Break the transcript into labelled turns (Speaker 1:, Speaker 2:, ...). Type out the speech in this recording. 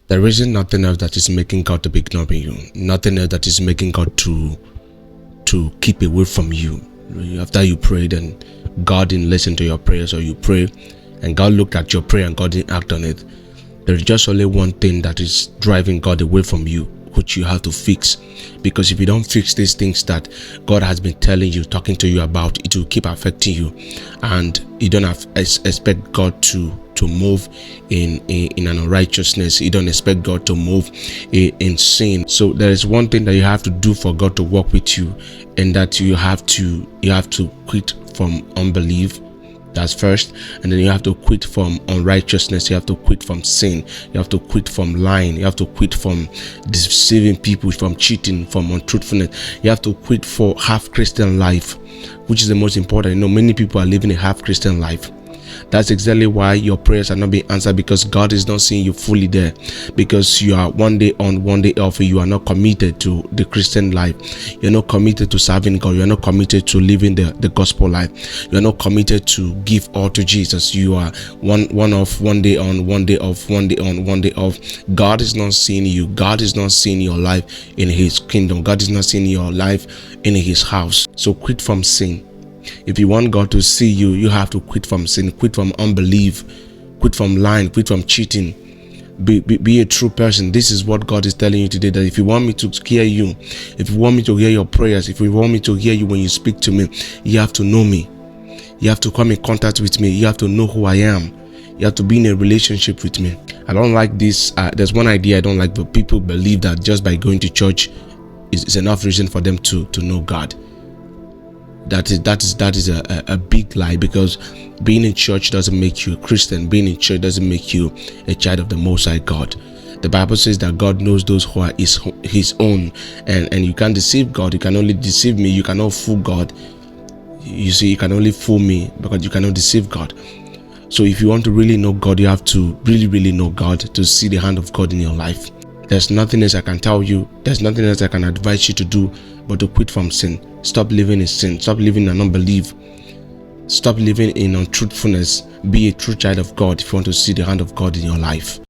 Speaker 1: There isn't nothing else that is making God to be ignoring you. Nothing else that is making God to keep away from you. After you prayed and God didn't listen to your prayers, or you pray and God looked at your prayer and God didn't act on it, there is just only one thing that is driving God away from you, which you have to fix. Because if you don't fix these things that God has been telling you, talking to you about, it will keep affecting you, and you don't expect God to move in an unrighteousness. You don't expect God to move in sin. So there is one thing that you have to do for God to work with you, and that you have to quit from unbelief. That's first. And then you have to quit from unrighteousness. You have to quit from sin. You have to quit from lying. You have to quit from deceiving people, from cheating, from untruthfulness. You have to quit for half Christian life, which is the most important. Many people are living a half Christian life. That's exactly why your prayers are not being answered, because God is not seeing you fully there, because you are one day on, one day off. You are not committed to the Christian life. You're not committed to serving God. You're not committed to living the gospel life. You're not committed to give all to Jesus. You are one off, one day on, one day off, one day on, one day off. God is not seeing you. God is not seeing your life in His kingdom. God is not seeing your life in His house. So quit from sin. If you want God to see you, you have to quit from sin, quit from unbelief, quit from lying, quit from cheating. Be a true person. This is what God is telling you today, that if you want me to hear you, if you want me to hear your prayers, if you want me to hear you when you speak to me, you have to know me. You have to come in contact with me. You have to know who I am. You have to be in a relationship with me. I don't like this. There's one idea I don't like, but people believe that just by going to church is enough reason for them to know God. That is a big lie, because being in church doesn't make you a Christian. Being in church doesn't make you a child of the Most High God. The Bible says that God knows those who are his own, and you can't deceive God. You can only deceive me. You cannot fool God. You see, you can only fool me, because you cannot deceive God. So if you want to really know God, you have to really know God, to see the hand of God in your life. There's nothing else I can tell you. There's nothing else I can advise you to do but to quit from sin. Stop living in sin. Stop living in unbelief. Stop living in untruthfulness. Be a true child of God if you want to see the hand of God in your life.